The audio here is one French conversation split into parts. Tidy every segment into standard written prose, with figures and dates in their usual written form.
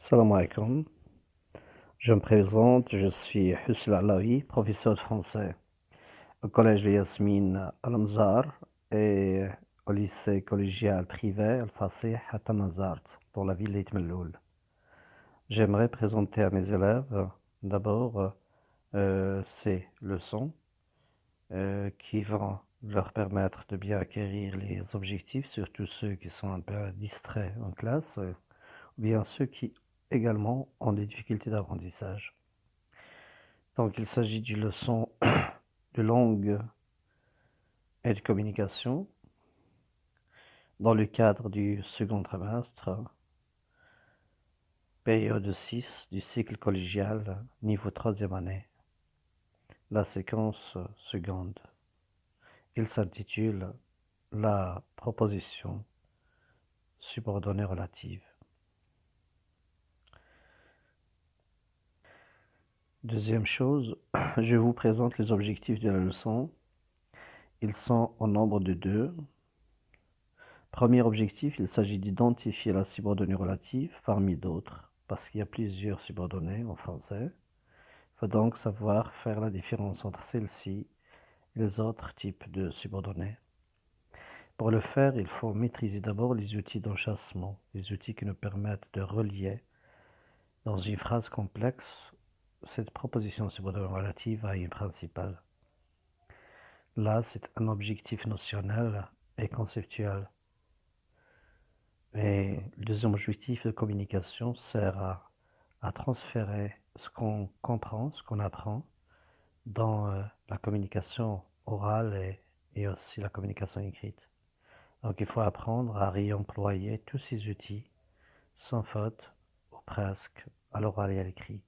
Salam alaikum. Je me présente, je suis Hussein Alaoui, professeur de français au collège de Yasmine Al-Amzar et au lycée collégial privé Al-Fasih à Tamazart, dans la ville d'Itmelloul. J'aimerais présenter à mes élèves d'abord ces leçons qui vont leur permettre de bien acquérir les objectifs, surtout ceux qui sont un peu distraits en classe, ou bien ceux qui également ont des difficultés d'apprentissage. Donc, il s'agit d'une leçon de langue et de communication dans le cadre du second trimestre, période 6 du cycle collégial, niveau troisième année, la séquence seconde. Il s'intitule La proposition subordonnée relative. Deuxième chose, je vous présente les objectifs de la leçon. Ils sont au nombre de 2. Premier objectif, il s'agit d'identifier la subordonnée relative parmi d'autres, parce qu'il y a plusieurs subordonnées en français. Il faut donc savoir faire la différence entre celle-ci et les autres types de subordonnées. Pour le faire, il faut maîtriser d'abord les outils d'enchâssement, les outils qui nous permettent de relier dans une phrase complexe cette proposition subordonnée relative à une principale. Là, c'est un objectif notionnel et conceptuel. Et le deuxième objectif de communication sert à transférer ce qu'on comprend, ce qu'on apprend dans la communication orale et aussi la communication écrite. Donc il faut apprendre à réemployer tous ces outils sans faute ou presque à l'oral et à l'écrit.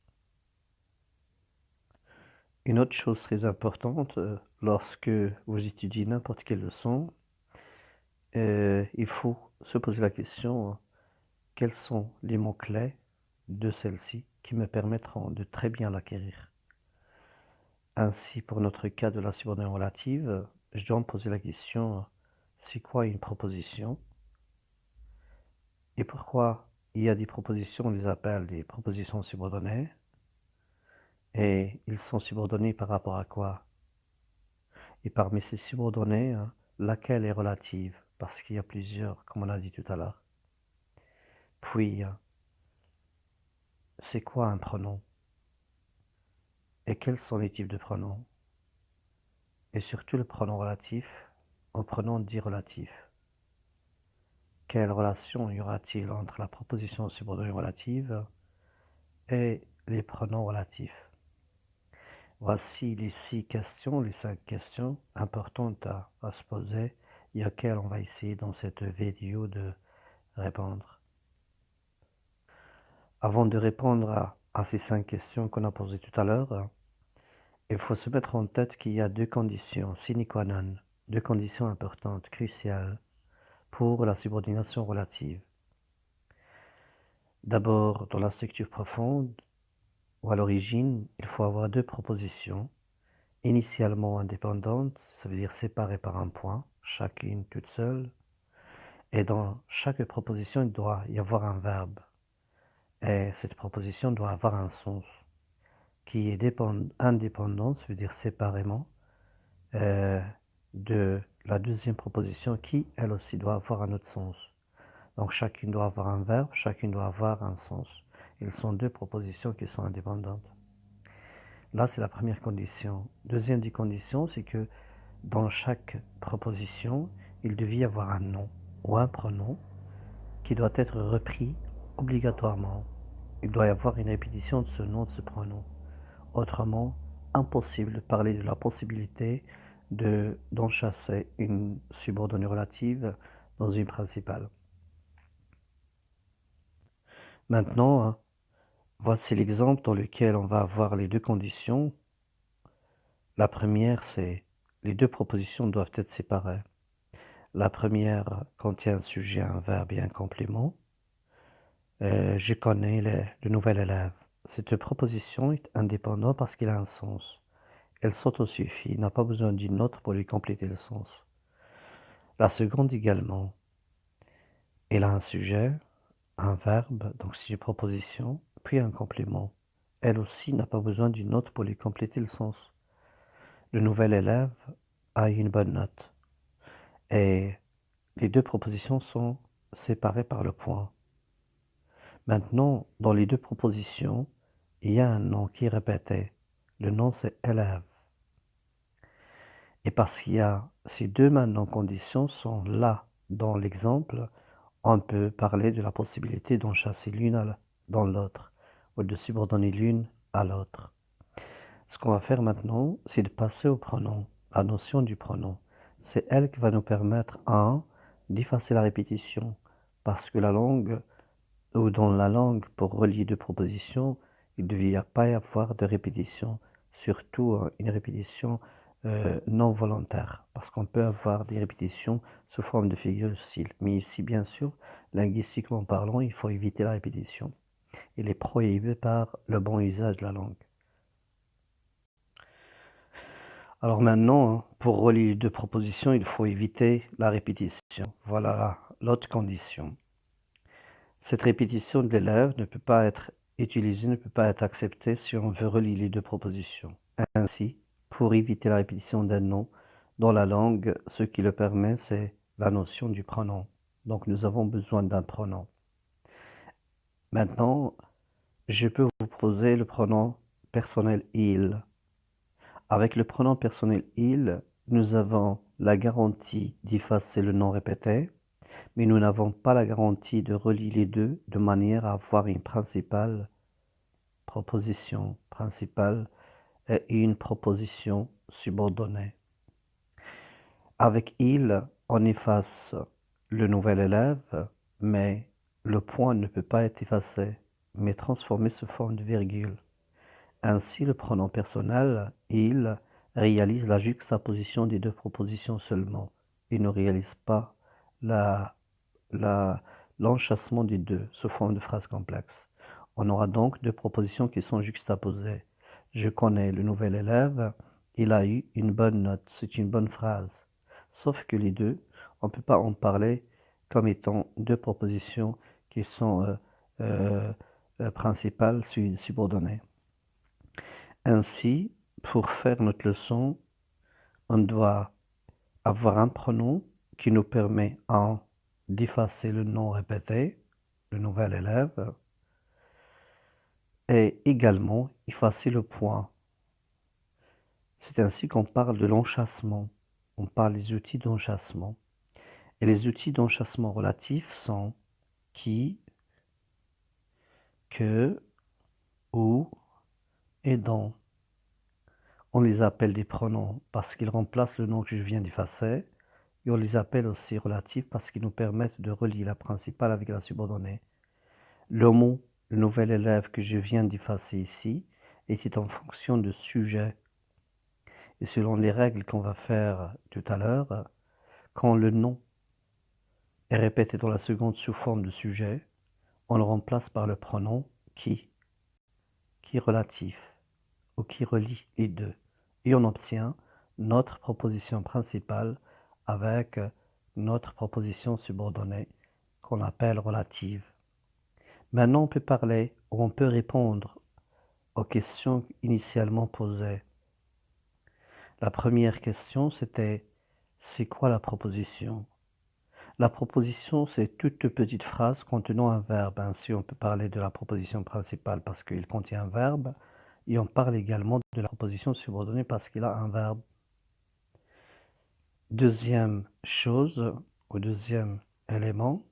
Une autre chose très importante lorsque vous étudiez n'importe quelle leçon, il faut se poser la question quels sont les mots-clés de celle-ci qui me permettront de très bien l'acquérir. Ainsi, pour notre cas de la subordonnée relative, je dois me poser la question, c'est quoi une proposition? Et pourquoi il y a des propositions, on les appelle des propositions subordonnées, et ils sont subordonnés par rapport à quoi? Et parmi ces subordonnées, laquelle est relative? Parce qu'il y a plusieurs, comme on a dit tout à l'heure. Puis, c'est quoi un pronom? Et quels sont les types de pronoms? Et surtout le pronom relatif au pronom dit relatif. Quelle relation y aura-t-il entre la proposition subordonnée relative et les pronoms relatifs? Voici les 5 questions importantes à se poser et auxquelles on va essayer dans cette vidéo de répondre. Avant de répondre à ces 5 questions qu'on a posées tout à l'heure, il faut se mettre en tête qu'il y a 2 conditions sine qua non, 2 conditions importantes, cruciales pour la subordination relative. D'abord, dans la structure profonde, ou à l'origine, il faut avoir 2 propositions, initialement indépendantes, ça veut dire séparées par un point, chacune toute seule, et dans chaque proposition, il doit y avoir un verbe, et cette proposition doit avoir un sens, qui est indépendant, ça veut dire séparément, de la deuxième proposition, qui, elle aussi, doit avoir un autre sens. Donc chacune doit avoir un verbe, chacune doit avoir un sens. Ils sont 2 propositions qui sont indépendantes. Là, c'est la première condition. Deuxième des conditions, c'est que dans chaque proposition, il devait y avoir un nom ou un pronom qui doit être repris obligatoirement. Il doit y avoir une répétition de ce nom, de ce pronom. Autrement, impossible de parler de la possibilité d'enchasser une subordonnée relative dans une principale. Maintenant, voici l'exemple dans lequel on va avoir les 2 conditions. La première, c'est les 2 propositions doivent être séparées. La première contient un sujet, un verbe et un complément. Je connais le nouvel élève. Cette proposition est indépendante parce qu'elle a un sens. Elle s'autosuffit, il n'a pas besoin d'une autre pour lui compléter le sens. La seconde également, elle a un sujet, un verbe, donc sujet proposition, puis un complément. Elle aussi n'a pas besoin d'une note pour lui compléter le sens. Le nouvel élève a eu une bonne note. Et les deux propositions sont séparées par le point. Maintenant, dans les deux propositions, il y a un nom qui est répété. Le nom, c'est élève. Et parce qu'il y a ces deux maintenant conditions sont là dans l'exemple, on peut parler de la possibilité d'en chasser l'une dans l'autre, ou de subordonner l'une à l'autre. Ce qu'on va faire maintenant, c'est de passer au pronom, la notion du pronom. C'est elle qui va nous permettre, d'effacer la répétition, parce que la langue, ou dans la langue, pour relier deux propositions, il ne devait pas y avoir de répétition, surtout une répétition non volontaire, parce qu'on peut avoir des répétitions sous forme de figure de style. Mais ici, bien sûr, linguistiquement parlant, il faut éviter la répétition. Il est prohibé par le bon usage de la langue. Alors maintenant, pour relier les deux propositions, il faut éviter la répétition. Voilà l'autre condition. Cette répétition de l'élève ne peut pas être utilisée, ne peut pas être acceptée si on veut relier les deux propositions. Ainsi, pour éviter la répétition d'un nom dans la langue, ce qui le permet, c'est la notion du pronom. Donc nous avons besoin d'un pronom. Maintenant, je peux vous poser le pronom personnel il. Avec le pronom personnel il, nous avons la garantie d'effacer le nom répété, mais nous n'avons pas la garantie de relier les deux de manière à avoir une principale proposition principale et une proposition subordonnée. Avec il, on efface le nouvel élève, mais le point ne peut pas être effacé, mais transformé sous forme de virgule. Ainsi, le pronom personnel, il, réalise la juxtaposition des deux propositions seulement. Il ne réalise pas l'enchâssement des deux sous forme de phrase complexe. On aura donc deux propositions qui sont juxtaposées. Je connais le nouvel élève, il a eu une bonne note, c'est une bonne phrase. Sauf que les deux, on ne peut pas en parler comme étant deux propositions qui sont principales subordonnées. Ainsi, pour faire notre leçon, on doit avoir un pronom qui nous permet d'effacer le nom répété, le nouvel élève, et également effacer le point. C'est ainsi qu'on parle de l'enchâssement. On parle des outils d'enchâssement. Et les outils d'enchâssement relatifs sont qui, que, où et dont. On les appelle des pronoms parce qu'ils remplacent le nom que je viens d'effacer. Et on les appelle aussi relatifs parce qu'ils nous permettent de relier la principale avec la subordonnée. Le mot, le nouvel élève que je viens d'effacer ici, était en fonction de sujet. Et selon les règles qu'on va faire tout à l'heure, quand le nom est répété dans la seconde sous forme de sujet, on le remplace par le pronom qui est relatif, ou qui relie les deux. Et on obtient notre proposition principale avec notre proposition subordonnée qu'on appelle relative. Maintenant, on peut parler ou on peut répondre aux questions initialement posées. La première question, c'était c'est quoi la proposition? La proposition, c'est toute petite phrase contenant un verbe. Ainsi, on peut parler de la proposition principale parce qu'il contient un verbe, et on parle également de la proposition subordonnée parce qu'il a un verbe. Deuxième chose, ou deuxième élément,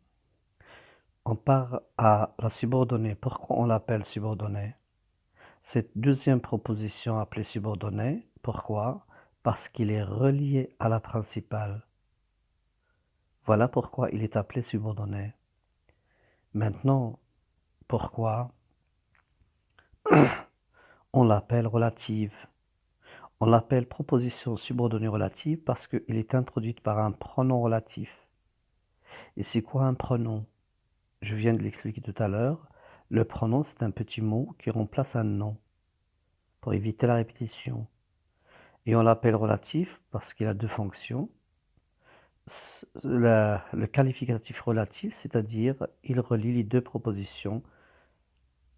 on part à la subordonnée. Pourquoi on l'appelle subordonnée? Cette deuxième proposition appelée subordonnée, pourquoi? Parce qu'il est relié à la principale. Voilà pourquoi il est appelé subordonné. Maintenant, pourquoi on l'appelle relative? On l'appelle proposition subordonnée relative parce qu'il est introduite par un pronom relatif. Et c'est quoi un pronom? Je viens de l'expliquer tout à l'heure. Le pronom, c'est un petit mot qui remplace un nom pour éviter la répétition. Et on l'appelle relatif parce qu'il a deux fonctions. le qualificatif relatif, c'est-à-dire il relie les deux propositions,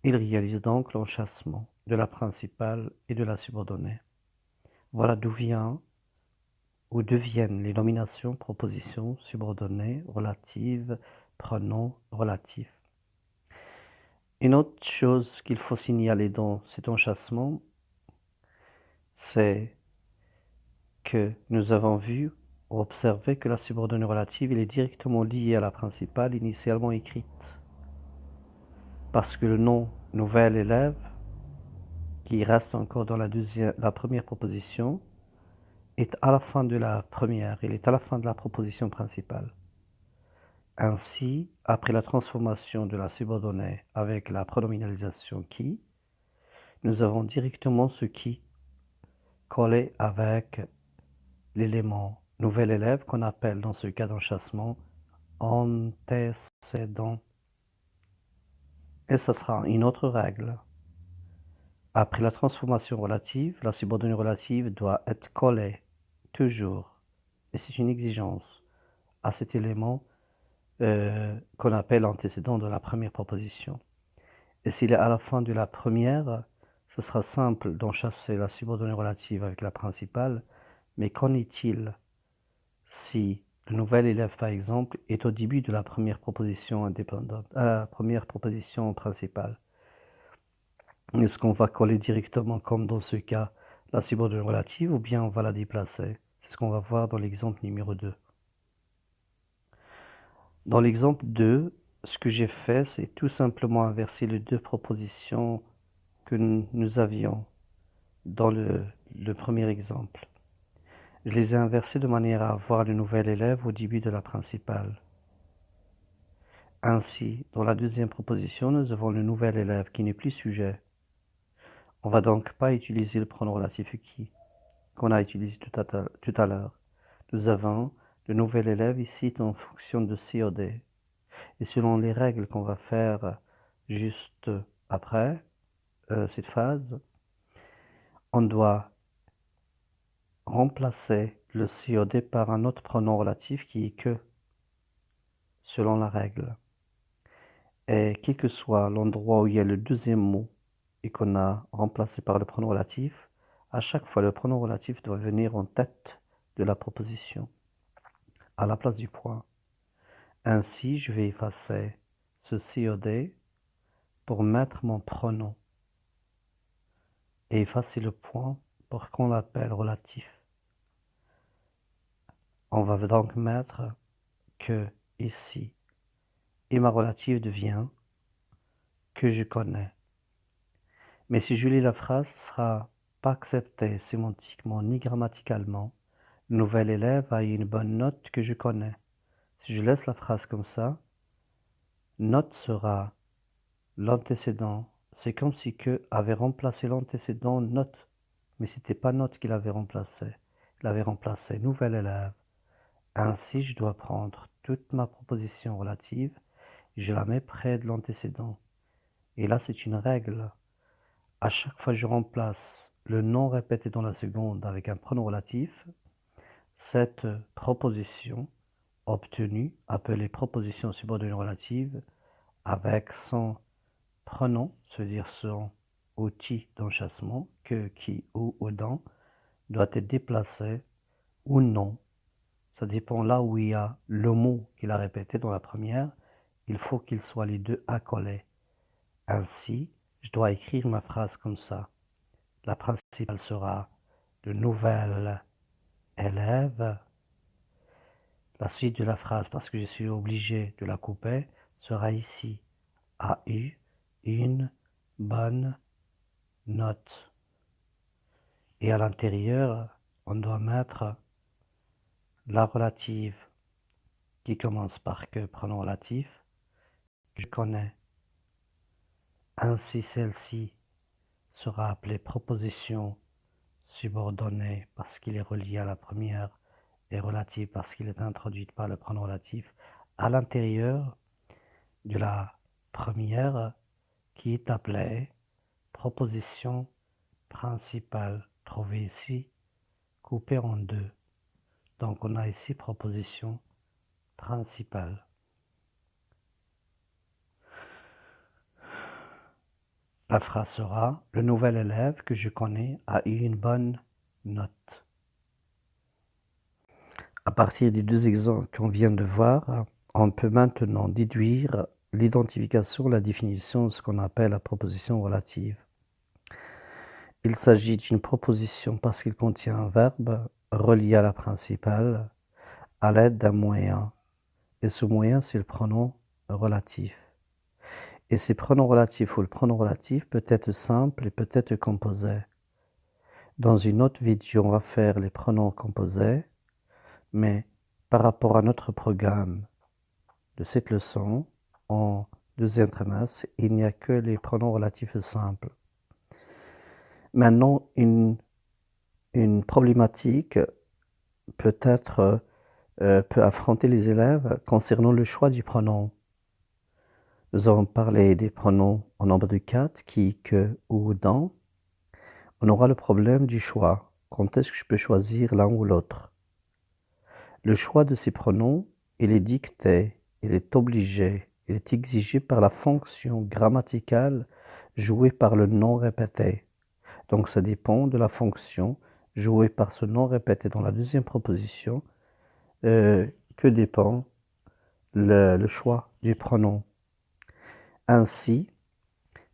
il réalise donc l'enchâssement de la principale et de la subordonnée. Voilà d'où deviennent les nominations, propositions, subordonnées, relatives, pronoms, relatifs. Une autre chose qu'il faut signaler dans cet enchâssement, c'est que nous avons vu ou observé que la subordonnée relative elle est directement liée à la principale initialement écrite. Parce que le nom nouvel élève, qui reste encore dans la première proposition, est à la fin de la première, il est à la fin de la proposition principale. Ainsi, après la transformation de la subordonnée avec la pronominalisation qui, nous avons directement ce qui collé avec l'élément nouvel élève qu'on appelle dans ce cas d'enchâssement antécédent. Et ce sera une autre règle. Après la transformation relative, la subordonnée relative doit être collée toujours, et c'est une exigence, à cet élément qu'on appelle antécédent de la première proposition. Et s'il est à la fin de la première, ce sera simple d'enchasser la subordonnée relative avec la principale, mais qu'en est-il si le nouvel élève, par exemple, est au début de la première proposition indépendante, première proposition principale? Est-ce qu'on va coller directement, comme dans ce cas, la subordonnée relative, ou bien on va la déplacer? C'est ce qu'on va voir dans l'exemple numéro 2. Dans l'exemple 2, ce que j'ai fait, c'est tout simplement inverser les deux propositions que nous avions dans le premier exemple. Je les ai inversées de manière à avoir le nouvel élève au début de la principale. Ainsi, dans la deuxième proposition, nous avons le nouvel élève qui n'est plus sujet. On va donc pas utiliser le pronom relatif qui qu'on a utilisé tout à l'heure. Nous avons le nouvel élève ici en fonction de COD. Et selon les règles qu'on va faire juste après cette phase, on doit remplacer le COD par un autre pronom relatif qui est que, selon la règle. Et quel que soit l'endroit où il y a le deuxième mot et qu'on a remplacé par le pronom relatif, à chaque fois le pronom relatif doit venir en tête de la proposition, à la place du point. Ainsi, je vais effacer ce COD pour mettre mon pronom et effacer le point pour qu'on l'appelle relatif. On va donc mettre que ici, et ma relative devient que je connais. Mais si je lis la phrase, ce sera pas accepté sémantiquement ni grammaticalement. Le nouvel élève a une bonne note que je connais. Si je laisse la phrase comme ça, note sera l'antécédent. C'est comme si que avait remplacé l'antécédent note, mais c'était pas note qu'il avait remplacé. Il avait remplacé nouvel élève. Ainsi, je dois prendre toute ma proposition relative et je la mets près de l'antécédent. Et là, c'est une règle. À chaque fois que je remplace le nom répété dans la seconde avec un pronom relatif, cette proposition obtenue, appelée proposition subordonnée relative, avec son pronom, c'est-à-dire son outil d'enchâssement, que, qui, ou, dans, doit être déplacée ou non. Ça dépend là où il y a le mot qu'il a répété dans la première, il faut qu'ils soient les deux accolés. Ainsi, je dois écrire ma phrase comme ça. La principale sera le nouvel élève. La suite de la phrase, parce que je suis obligé de la couper, sera ici. A eu une bonne note. Et à l'intérieur, on doit mettre la relative qui commence par que, pronom relatif. Je connais. Ainsi, celle-ci sera appelée proposition subordonnée parce qu'il est relié à la première et relative parce qu'il est introduite par le pronom relatif à l'intérieur de la première qui est appelée proposition principale, trouvée ici, coupée en deux. Donc on a ici proposition principale. La phrase sera: le nouvel élève que je connais a eu une bonne note. À partir des deux exemples qu'on vient de voir, on peut maintenant déduire l'identification, la définition de ce qu'on appelle la proposition relative. Il s'agit d'une proposition parce qu'il contient un verbe relié à la principale à l'aide d'un moyen. Et ce moyen, c'est le pronom relatif. Et ces pronoms relatifs ou le pronom relatif peut être simple et peut être composé. Dans une autre vidéo, on va faire les pronoms composés, mais par rapport à notre programme de cette leçon, en deuxième trimestre, il n'y a que les pronoms relatifs simples. Maintenant, une problématique peut affronter les élèves concernant le choix du pronom. Nous avons parlé des pronoms en nombre de 4, qui, que ou dans. On aura le problème du choix. Quand est-ce que je peux choisir l'un ou l'autre? Le choix de ces pronoms, il est dicté, il est obligé, il est exigé par la fonction grammaticale jouée par le nom répété. Donc ça dépend de la fonction jouée par ce nom répété dans la deuxième proposition, que dépend le choix du pronom. Ainsi,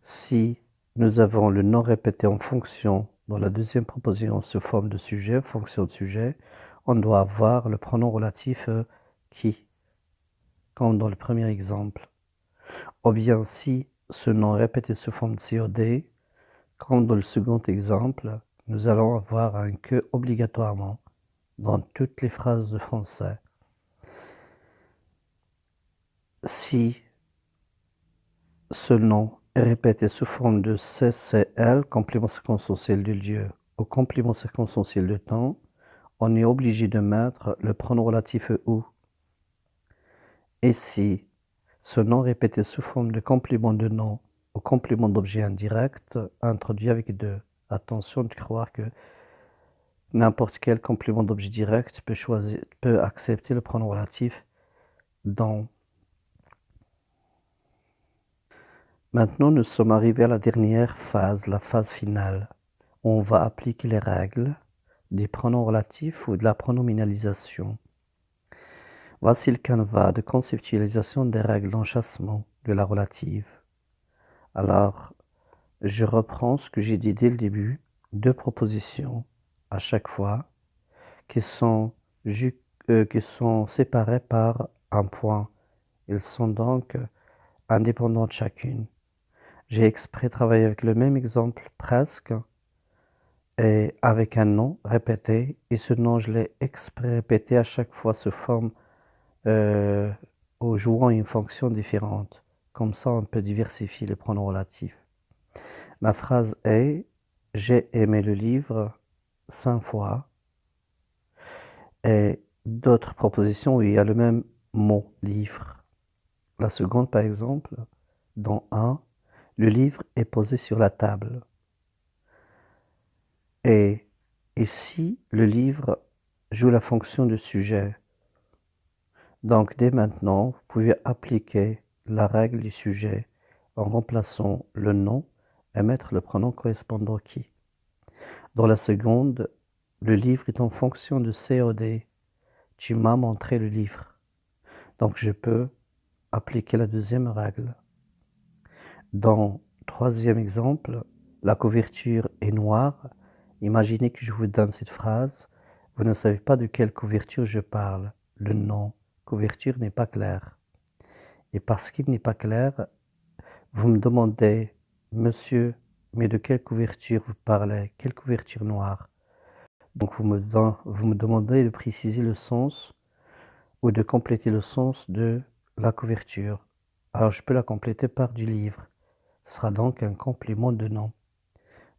si nous avons le nom répété en fonction dans la deuxième proposition sous forme de sujet, fonction de sujet, on doit avoir le pronom relatif qui, comme dans le premier exemple. Ou bien si ce nom répété sous forme de COD, comme dans le second exemple, nous allons avoir un que obligatoirement dans toutes les phrases de français. Si ce nom est répété sous forme de CCL, complément circonstanciel de lieu, ou complément circonstanciel de temps, on est obligé de mettre le pronom relatif ou. Et si ce nom répété sous forme de complément de nom ou complément d'objet indirect, introduit avec de. Attention de croire que n'importe quel complément d'objet direct peut accepter le pronom relatif dans. Maintenant, nous sommes arrivés à la dernière phase, la phase finale. On va appliquer les règles des pronoms relatifs ou de la pronominalisation. Voici le canevas de conceptualisation des règles d'enchâssement de la relative. Alors, je reprends ce que j'ai dit dès le début, deux propositions à chaque fois qui sont séparées par un point. Ils sont donc indépendantes chacune. J'ai exprès travaillé avec le même exemple presque et avec un nom répété, et ce nom je l'ai exprès répété à chaque fois sous forme ou jouant une fonction différente. Comme ça, on peut diversifier les pronoms relatifs. Ma phrase est: j'ai aimé le livre 5 fois. Et d'autres propositions où il y a le même mot livre. La seconde, par exemple, dans 1, le livre est posé sur la table. Et ici, le livre joue la fonction de sujet. Donc dès maintenant, vous pouvez appliquer la règle du sujet en remplaçant le nom et mettre le pronom correspondant qui. Dans la seconde, le livre est en fonction de COD. Tu m'as montré le livre. Donc je peux appliquer la deuxième règle. Dans le troisième exemple, la couverture est noire. Imaginez que je vous donne cette phrase. Vous ne savez pas de quelle couverture je parle. Le nom couverture n'est pas clair. Et parce qu'il n'est pas clair, vous me demandez: monsieur, mais de quelle couverture vous parlez? Quelle couverture noire? Donc vous me demandez de préciser le sens ou de compléter le sens de la couverture. Alors je peux la compléter par du livre. Ce sera donc un complément de nom.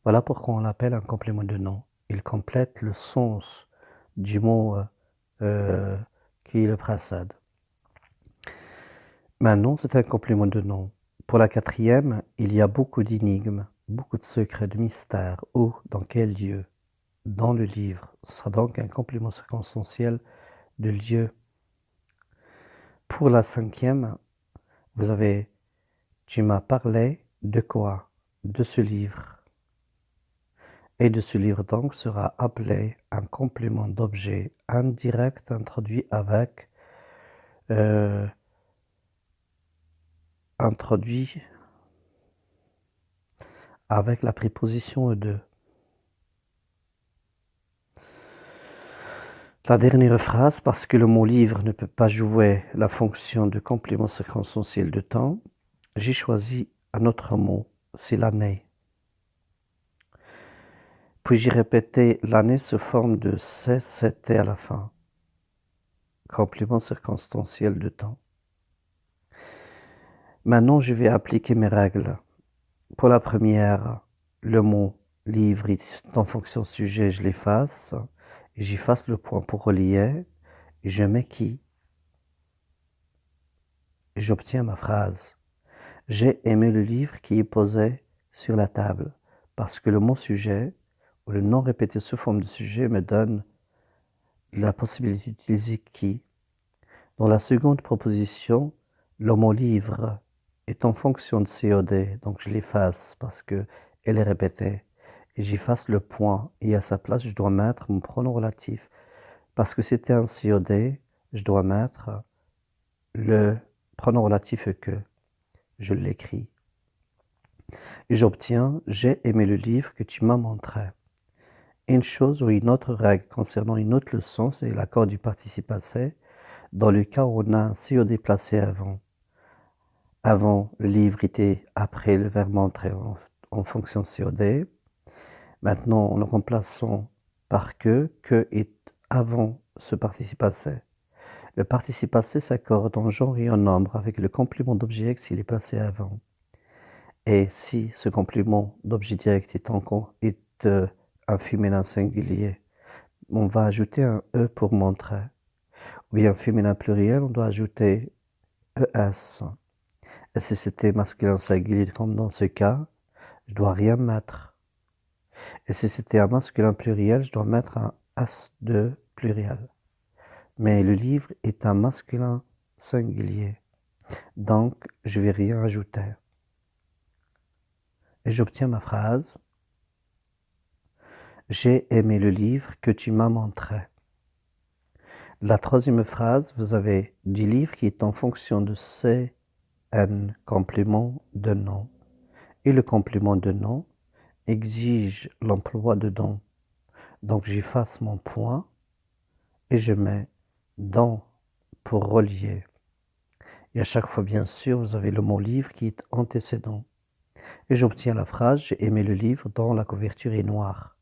Voilà pourquoi on l'appelle un complément de nom. Il complète le sens du mot qui le précède. Maintenant, c'est un complément de nom. Pour la quatrième, il y a beaucoup d'énigmes, beaucoup de secrets, de mystères. Où, dans quel lieu? Dans le livre. Ce sera donc un complément circonstanciel de lieu. Pour la cinquième, vous avez « Tu m'as parlé de quoi ?» De ce livre. Et de ce livre donc sera appelé un complément d'objet indirect introduit avec la préposition de. La dernière phrase, parce que le mot livre ne peut pas jouer la fonction de complément circonstanciel de temps, j'ai choisi un autre mot, c'est l'année. Puis j'ai répété l'année sous forme de CCT à la fin, complément circonstanciel de temps. Maintenant, je vais appliquer mes règles. Pour la première, le mot livre est en fonction sujet, je l'efface, et j'efface le point pour relier, et je mets qui, et j'obtiens ma phrase. J'ai aimé le livre qui est posé sur la table, parce que le mot sujet, ou le nom répété sous forme de sujet, me donne la possibilité d'utiliser qui. Dans la seconde proposition, le mot livre est en fonction de COD, donc je l'efface parce qu'elle est répétée. Et j'efface le point, et à sa place, je dois mettre mon pronom relatif. Parce que c'était un COD, je dois mettre le pronom relatif que. Je l'écris. Et j'obtiens « J'ai aimé le livre que tu m'as montré ». Une chose ou une autre règle concernant une autre leçon, c'est l'accord du participe passé. Dans le cas où on a un COD placé avant. Avant, le livre était après le verbe montrer en fonction COD. Maintenant, en le remplaçant par que est avant ce participe passé. Le participe passé s'accorde en genre et en nombre avec le complément d'objet s'il est placé avant. Et si ce complément d'objet direct est un féminin singulier, on va ajouter un E pour montrer. Ou bien féminin pluriel, on doit ajouter ES. Et si c'était masculin singulier, comme dans ce cas, je dois rien mettre. Et si c'était un masculin pluriel, je dois mettre un S2 pluriel. Mais le livre est un masculin singulier. Donc, je vais rien ajouter. Et j'obtiens ma phrase. J'ai aimé le livre que tu m'as montré. La troisième phrase, vous avez du livre qui est en fonction de CN, complément de nom. Et le complément de nom exige l'emploi de don. Donc j'efface mon point et je mets dans pour relier. Et à chaque fois, bien sûr, vous avez le mot livre qui est antécédent. Et j'obtiens la phrase « J'ai aimé le livre dont la couverture est noire ».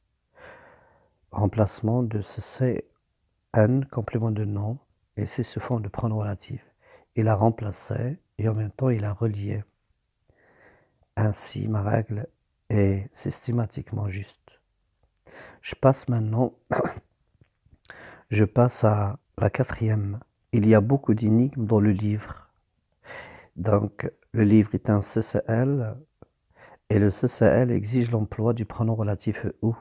Remplacement de ce CN, complément de nom, et c'est sous forme de pronom relatif. Il a remplacé et en même temps il a relié. Ainsi, ma règle est systématiquement juste. Je passe à la quatrième. Il y a beaucoup d'énigmes dans le livre. Donc, le livre est un CCL et le CCL exige l'emploi du pronom relatif « ou ».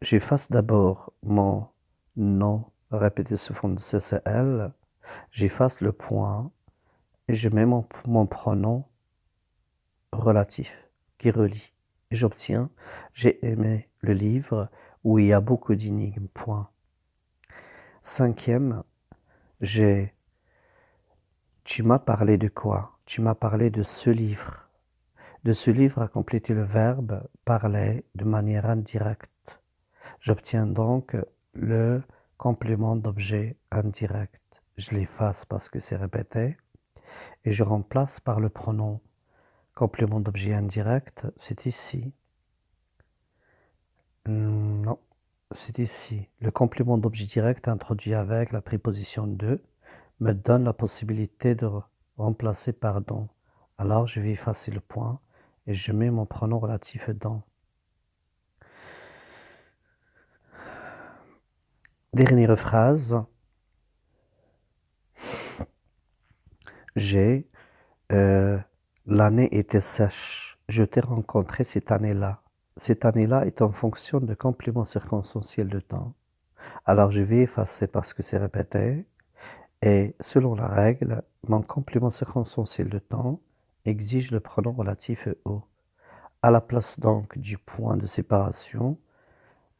J'efface d'abord mon nom répété sous forme de CCL, j'efface le point et je mets mon pronom relatif qui relie. Et j'obtiens « J'ai aimé le livre où il y a beaucoup d'énigmes, point ». Cinquième, tu m'as parlé de quoi? Tu m'as parlé de ce livre. De ce livre à compléter le verbe parler de manière indirecte. J'obtiens donc le complément d'objet indirect. Je l'efface parce que c'est répété et je remplace par le pronom complément d'objet indirect, c'est ici. Non, c'est ici. Le complément d'objet direct introduit avec la préposition de me donne la possibilité de remplacer par don. Alors je vais effacer le point et je mets mon pronom relatif dans. Dernière phrase. L'année était sèche. Je t'ai rencontré cette année-là. cette année-là est en fonction de complément circonstanciel de temps. Alors je vais effacer parce que c'est répété. Et selon la règle, mon complément circonstanciel de temps exige le pronom relatif au. À la place donc du point de séparation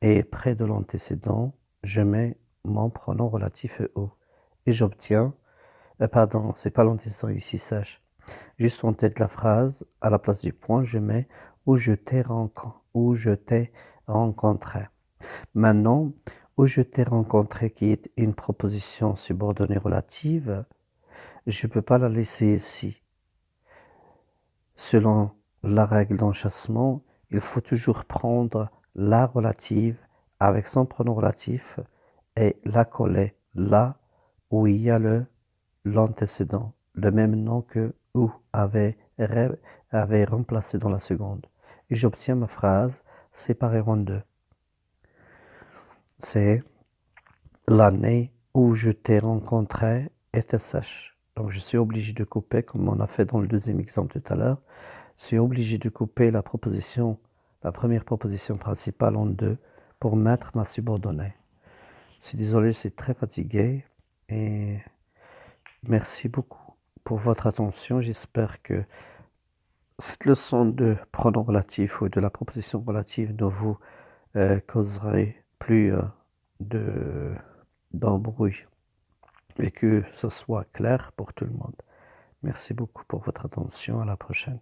et près de l'antécédent, je mets mon pronom relatif au. Et j'obtiens, pardon, c'est pas l'antécédent ici, sache. Juste en tête de la phrase, à la place du point, je mets où je t'ai rencontré. Maintenant, où je t'ai rencontré, qui est une proposition subordonnée relative, je ne peux pas la laisser ici. Selon la règle d'enchâssement, il faut toujours prendre la relative avec son pronom relatif et la coller là où il y a l'antécédent, le même nom que où avait remplacé dans la seconde. Et j'obtiens ma phrase séparée en deux. C'est l'année où je t'ai rencontré était sèche. Donc je suis obligé de couper, comme on a fait dans le deuxième exemple tout à l'heure. Je suis obligé de couper la première proposition principale en deux pour mettre ma subordonnée. Je suis désolé, je suis très fatigué et merci beaucoup pour votre attention. J'espère que cette leçon de pronom relatif ou de la proposition relative ne vous causerait plus de, d'embrouille et que ce soit clair pour tout le monde. Merci beaucoup pour votre attention. À la prochaine.